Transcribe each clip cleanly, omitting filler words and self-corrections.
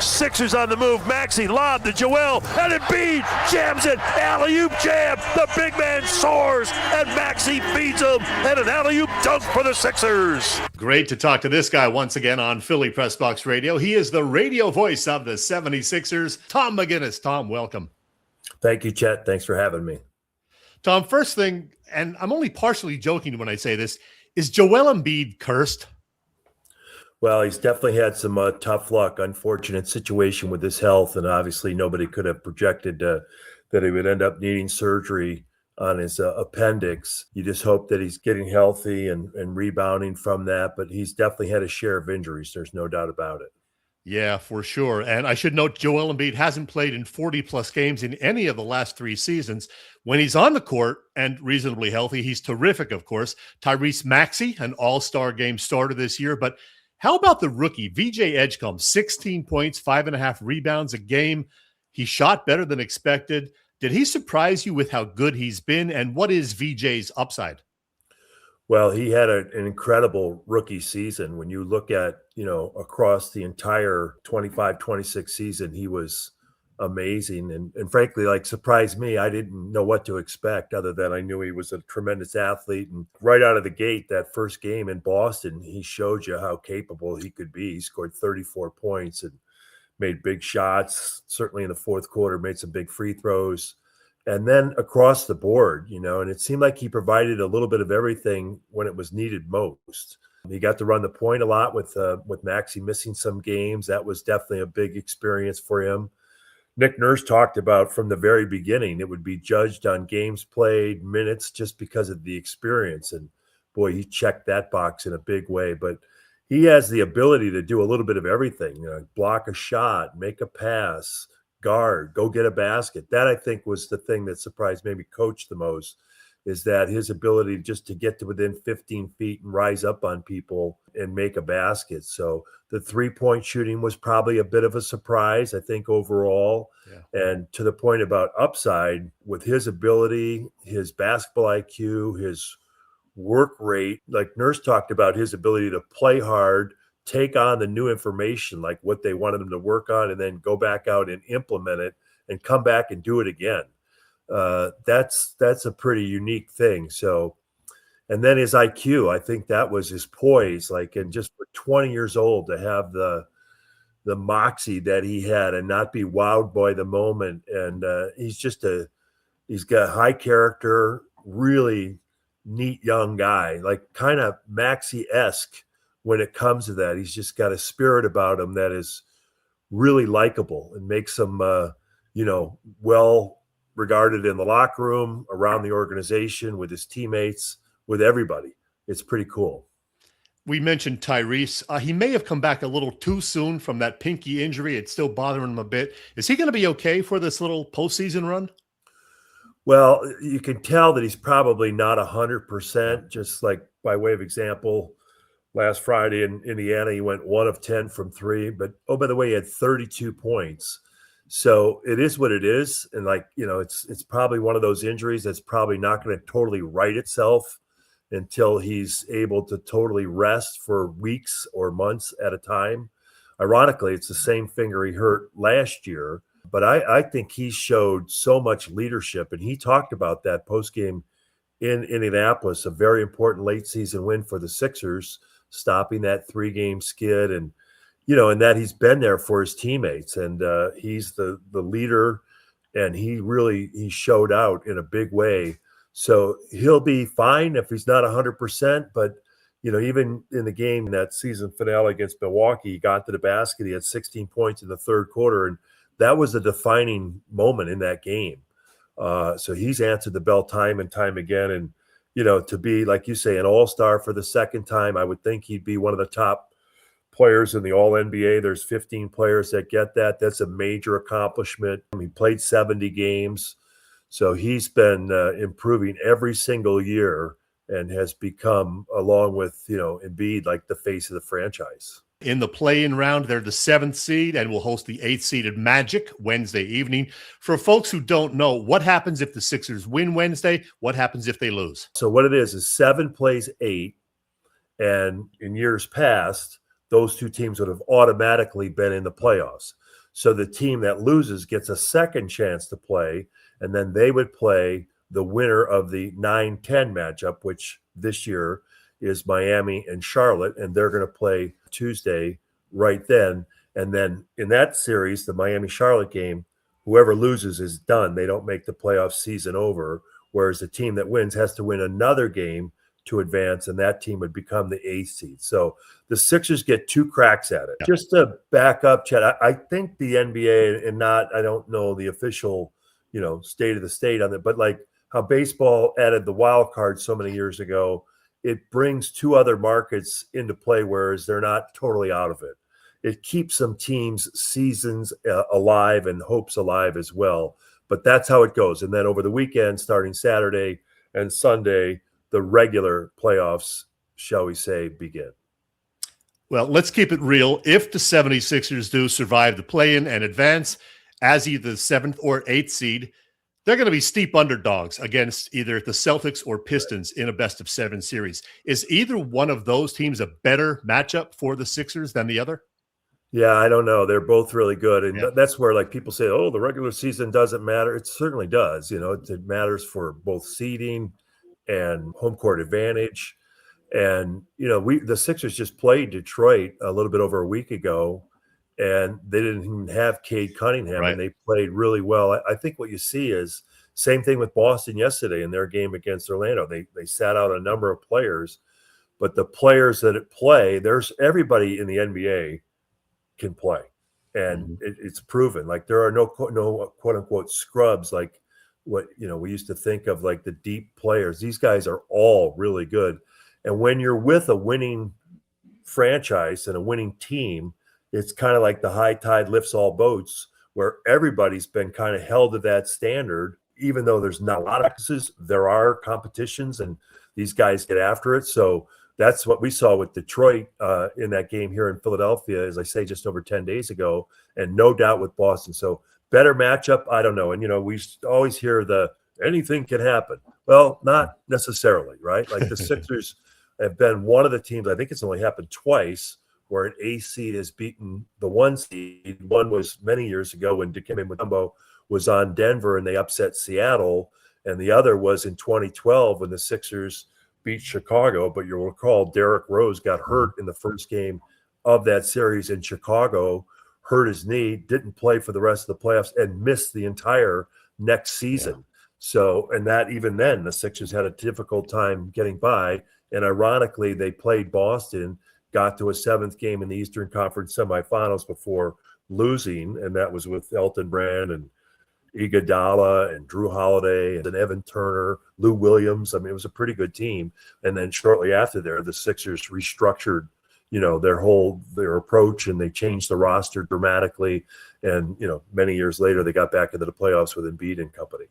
Sixers on the move. Maxey lob to Joel, and Embiid jams it. Alley-oop jam. The big man soars, and Maxey feeds him, and an alley-oop dunk for the Sixers. Great to talk to this guy once again on Philly Pressbox Radio. He is the radio voice of the 76ers, Tom McGinnis. Tom, welcome. Thank you, Chet. Thanks for having me. Tom, first thing, and I'm only partially joking when I say this, is Joel Embiid cursed? Well, he's definitely had some tough luck, unfortunate situation with his health, and obviously nobody could have projected that he would end up needing surgery on his appendix. You just hope that he's getting healthy and rebounding from that, but he's definitely had a share of injuries. There's no doubt about it. Yeah, for sure. And I should note Joel Embiid hasn't played in 40-plus games in any of the last 3 seasons. When he's on the court and reasonably healthy, he's terrific, of course. Tyrese Maxey, an all-star game starter this year, but how about the rookie, VJ Edgecombe, 16 points, 5.5 rebounds a game. He shot better than expected. Did he surprise you with how good he's been, and what is VJ's upside? Well, he had an incredible rookie season. When you look at, across the entire 25-26 season, he was amazing and frankly, surprised me. I didn't know what to expect other than I knew he was a tremendous athlete. And right out of the gate, that first game in Boston, he showed you how capable he could be. He scored 34 points and made big shots, certainly in the fourth quarter, made some big free throws. And then across the board, and it seemed like he provided a little bit of everything when it was needed most. He got to run the point a lot with Maxey missing some games. That was definitely a big experience for him. Nick Nurse talked about from the very beginning, it would be judged on games played, minutes, just because of the experience. And boy, he checked that box in a big way. But he has the ability to do a little bit of everything, block a shot, make a pass, guard, go get a basket. That, I think, was the thing that surprised maybe Coach the most, is that his ability just to get to within 15 feet and rise up on people and make a basket. So the 3-point shooting was probably a bit of a surprise, I think, overall. Yeah. And to the point about upside, with his ability, his basketball IQ, his work rate, like Nurse talked about, his ability to play hard, take on the new information, like what they wanted him to work on, and then go back out and implement it and come back and do it again. That's a pretty unique thing. So, and then his IQ, I think that was his poise, and just for 20 years old to have the moxie that he had and not be wowed by the moment. And he's got high character, really neat young guy, kind of Maxey-esque when it comes to that. He's just got a spirit about him that is really likable and makes him, well regarded in the locker room, around the organization, with his teammates, with everybody. It's pretty cool. We mentioned Tyrese. He may have come back a little too soon from that pinky injury. It's still bothering him a bit. Is he going to be okay for this little postseason run? Well, you can tell that he's probably not 100%, just like by way of example, last Friday in Indiana, he went 1 of 10 from 3. But, oh, by the way, he had 32 points. So it is what it is. And it's probably one of those injuries that's probably not going to totally right itself until he's able to totally rest for weeks or months at a time. Ironically, it's the same finger he hurt last year. But I think he showed so much leadership. And he talked about that postgame in Indianapolis, a very important late season win for the Sixers, stopping that 3-game skid. And and that he's been there for his teammates, and he's the leader, and he showed out in a big way. So he'll be fine if he's not 100%. But even in the game, that season finale against Milwaukee, he got to the basket. He had 16 points in the third quarter, and that was a defining moment in that game. So he's answered the bell time and time again, and to be, like you say, an all-star for the second time, I would think he'd be one of the top players in the All-NBA. There's 15 players that get that. That's a major accomplishment. He played 70 games. So he's been improving every single year and has become, along with, Embiid, like the face of the franchise. In the play-in round, they're the 7th seed and will host the 8th-seeded Magic Wednesday evening. For folks who don't know, what happens if the Sixers win Wednesday? What happens if they lose? So what it is 7 plays 8, and in years past, those two teams would have automatically been in the playoffs. So the team that loses gets a second chance to play, and then they would play the winner of the 9-10 matchup, which this year is Miami and Charlotte, and they're going to play Tuesday right then. And then in that series, the Miami-Charlotte game, whoever loses is done. They don't make the playoff season over, whereas the team that wins has to win another game to advance, and that team would become the 8th seed. So the Sixers get 2 cracks at it. Yeah. Just to back up, Chad, I think the NBA, and I don't know the official, state of the state on it, but like how baseball added the wild card so many years ago, it brings 2 other markets into play, whereas they're not totally out of it. It keeps some teams' seasons alive and hopes alive as well. But that's how it goes. And then over the weekend, starting Saturday and Sunday, the regular playoffs, shall we say, begin. Well, let's keep it real. If the 76ers do survive the play-in and advance as either the 7th or 8th seed, they're going to be steep underdogs against either the Celtics or Pistons in a best-of-7 series. Is either one of those teams a better matchup for the Sixers than the other? Yeah, I don't know. They're both really good. And that's where like people say, oh, the regular season doesn't matter. It certainly does. It matters for both seeding and home court advantage. And, the Sixers just played Detroit a little bit over a week ago, and they didn't even have Cade Cunningham, right. And they played really well. I think what you see is same thing with Boston yesterday in their game against Orlando. They sat out a number of players, but the players that play, there's everybody in the NBA can play, and it's proven. Like there are no quote unquote scrubs like what we used to think of, like the deep players. These guys are all really good, and when you're with a winning franchise and a winning team, it's kind of like the high tide lifts all boats, where everybody's been kind of held to that standard. Even though there's not a lot of practices, there are competitions, and these guys get after it. So that's what we saw with Detroit in that game here in Philadelphia, as I say, just over 10 days ago, and no doubt with Boston. So better matchup, I don't know. And, we always hear anything can happen. Well, not necessarily, right? Like the Sixers have been one of the teams, I think it's only happened twice, where an A seed has beaten the 1 seed. One was many years ago when Dikembe Mutombo was on Denver and they upset Seattle. And the other was in 2012 when the Sixers beat Chicago, but you'll recall Derrick Rose got hurt in the first game of that series in Chicago, hurt his knee, didn't play for the rest of the playoffs, and missed the entire next season. Yeah. So, and that even then, the Sixers had a difficult time getting by. And ironically, they played Boston, got to a 7th game in the Eastern Conference semifinals before losing, and that was with Elton Brand and Iguodala and Drew Holiday and then Evan Turner, Lou Williams. I mean, it was a pretty good team. And then shortly after there, the Sixers restructured, their approach, and they changed the roster dramatically. And, many years later, they got back into the playoffs with Embiid and company.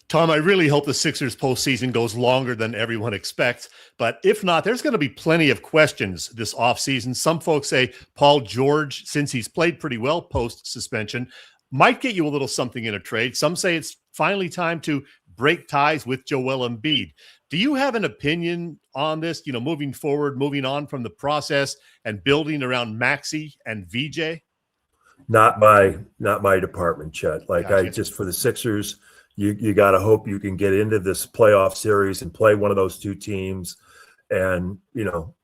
Tom, I really hope the Sixers postseason goes longer than everyone expects. But if not, there's going to be plenty of questions this offseason. Some folks say Paul George, since he's played pretty well post-suspension, might get you a little something in a trade. Some say it's finally time to break ties with Joel Embiid. Do you have an opinion on this, moving forward, moving on from the process and building around Maxey and VJ? Not my department, Chet. Like Gotcha. I just, for the Sixers, you got to hope you can get into this playoff series and play one of those 2 teams and,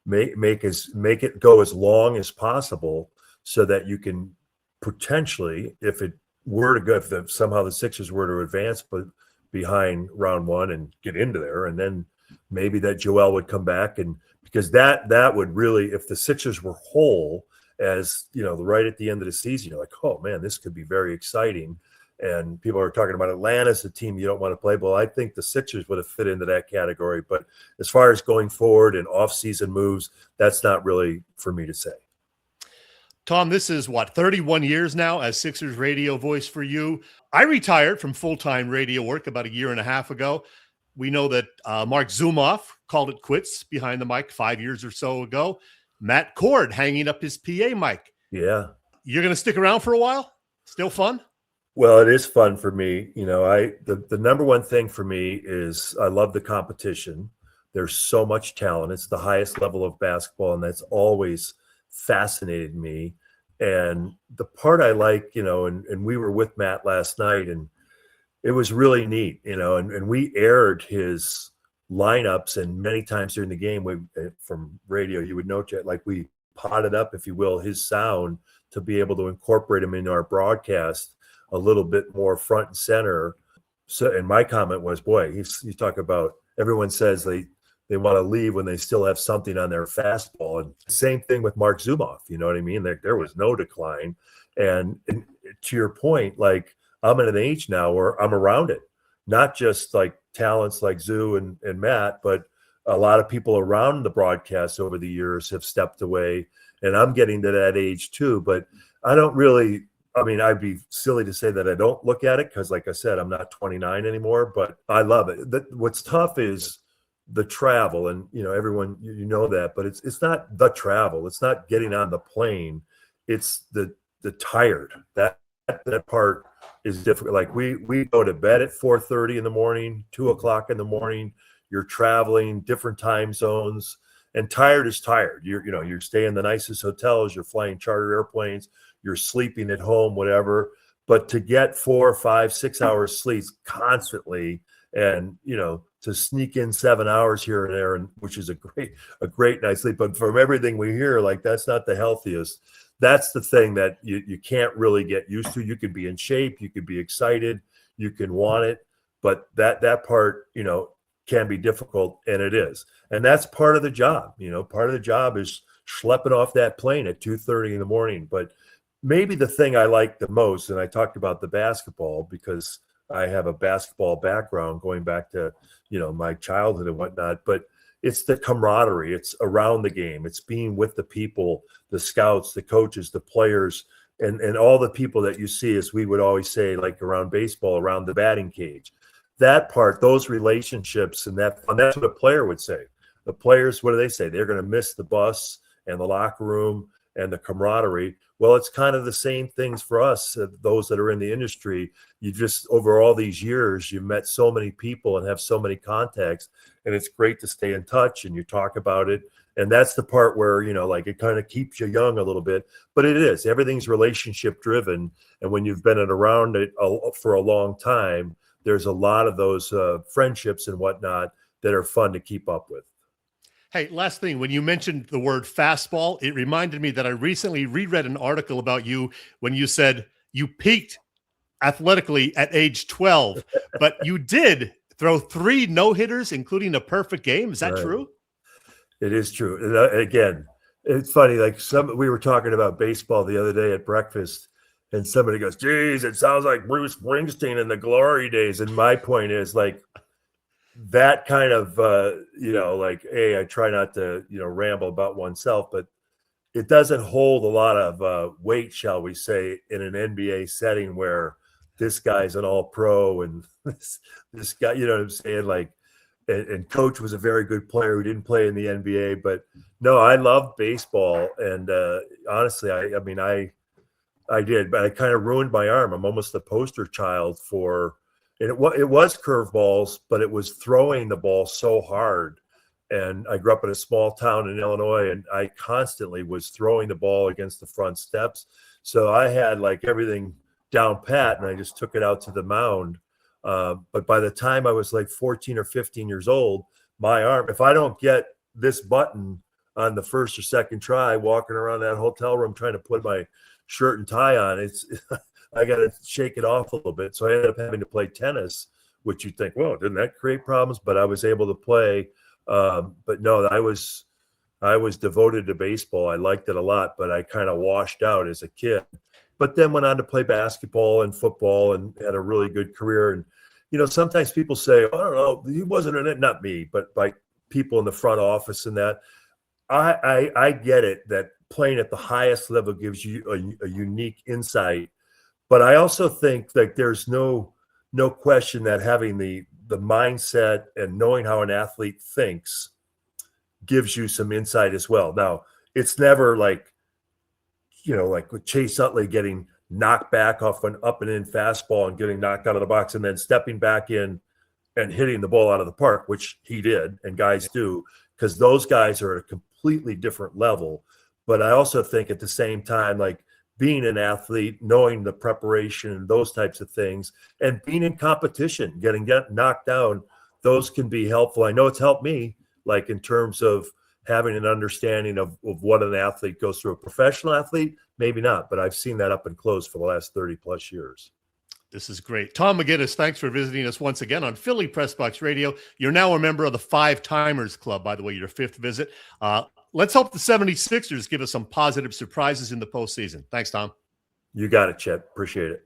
make it go as long as possible so that you can potentially, if it were to go, if somehow the Sixers were to advance but behind round 1 and get into there, and then maybe that Joel would come back, and because that would really, if the Sixers were whole, as right at the end of the season, you're like, oh man, this could be very exciting. And people are talking about Atlanta as a team you don't want to play. Well, I think the Sixers would have fit into that category. But as far as going forward and off-season moves, that's not really for me to say. Tom, this is 31 years now as Sixers radio voice for you. I retired from full-time radio work about 1.5 years ago. We know that Mark Zumoff called it quits behind the mic 5 years or so ago. Matt Cord hanging up his PA mic. Yeah. You're going to stick around for a while? Still fun? Well, it is fun for me. The number one thing for me is I love the competition. There's so much talent. It's the highest level of basketball, and that's always fascinated me. And the part I like, and we were with Matt last night, and it was really neat, and we aired his lineups, and many times during the game, from radio, you would note that, like, we potted up, if you will, his sound to be able to incorporate him in our broadcast a little bit more front and center. So, and my comment was, boy, you talk about, everyone says they want to leave when they still have something on their fastball. And same thing with Mark Zumoff, you know what I mean? There was no decline. And to your point, like, I'm at an age now where I'm around it, not just like talents like Zoo and Matt, but a lot of people around the broadcast over the years have stepped away, and I'm getting to that age too. But I don't really, I'd be silly to say that I don't look at it, because like I said, I'm not 29 anymore, but I love it. What's tough is the travel, and everyone, you know that, but it's not the travel. It's not getting on the plane. It's the tired. That part is difficult. Like, we go to bed at 4:30 in the morning, 2:00 in the morning. You're traveling different time zones, and tired is tired. You're staying in the nicest hotels. You're flying charter airplanes. You're sleeping at home, whatever. But to get 4, 5, 6 hours sleep constantly, and to sneak in 7 hours here and there, and which is a great night's sleep. But from everything we hear, like, that's not the healthiest. That's the thing that you can't really get used to. You could be in shape, you could be excited, you can want it, but that part, can be difficult, and it is. And that's part of the job. Part of the job is schlepping off that plane at 2:30 in the morning. But maybe the thing I like the most, and I talked about the basketball because I have a basketball background going back to, my childhood and whatnot, but it's the camaraderie. It's around the game. It's being with the people, the scouts, the coaches, the players, and all the people that you see, as we would always say, like around baseball, around the batting cage. That part, those relationships, and that's what a player would say. The players, what do they say? They're going to miss the bus and the locker room and the camaraderie. Well, it's kind of the same things for us, those that are in the industry. You just, over all these years, you've met so many people and have so many contacts, and it's great to stay in touch and you talk about it. And that's the part where, like, it kind of keeps you young a little bit, but it is, everything's relationship driven. And when you've been around it for a long time, there's a lot of those friendships and whatnot that are fun to keep up with. Hey, last thing, when you mentioned the word fastball, it reminded me that I recently reread an article about you when you said you peaked athletically at age 12, but you did throw 3 no-hitters, including a perfect game. Is that Right. true? It is true. And again, it's funny. Like, we were talking about baseball the other day at breakfast, and somebody goes, geez, it sounds like Bruce Springsteen in the glory days. And my point is, like, that kind of, like, I try not to, ramble about oneself, but it doesn't hold a lot of weight, shall we say, in an NBA setting where this guy's an all-pro and this guy, you know what I'm saying? Like, and coach was a very good player who didn't play in the NBA, but no, I love baseball. And honestly, I did, but I kind of ruined my arm. I'm almost the poster child for, and it was curveballs, but it was throwing the ball so hard. And I grew up in a small town in Illinois, and I constantly was throwing the ball against the front steps. So I had, like, everything down pat, and I just took it out to the mound. But by the time I was like 14 or 15 years old, my arm, if I don't get this button on the first or second try, walking around that hotel room trying to put my shirt and tie on, I got to shake it off a little bit. So I ended up having to play tennis, which you think, well, didn't that create problems? But I was able to play. But no, I was devoted to baseball. I liked it a lot, but I kind of washed out as a kid. But then went on to play basketball and football and had a really good career. And, sometimes people say, oh, I don't know, he wasn't in it, not me, but like people in the front office and that. I get it that playing at the highest level gives you a unique insight. But I also think that there's no question that having the mindset and knowing how an athlete thinks gives you some insight as well. Now, it's never like, like with Chase Utley getting knocked back off an up and in fastball and getting knocked out of the box and then stepping back in and hitting the ball out of the park, which he did, and guys do, because those guys are at a completely different level. But I also think at the same time, like, being an athlete, knowing the preparation and those types of things, and being in competition, getting knocked down, those can be helpful. I know it's helped me, like in terms of having an understanding of what an athlete goes through. A professional athlete, maybe not, but I've seen that up and close for the last 30 plus years. This is great. Tom McGinnis, thanks for visiting us once again on Philly Pressbox Radio. You're now a member of the 5 Timers Club, by the way, your 5th visit. Let's hope the 76ers give us some positive surprises in the postseason. Thanks, Tom. You got it, Chet. Appreciate it.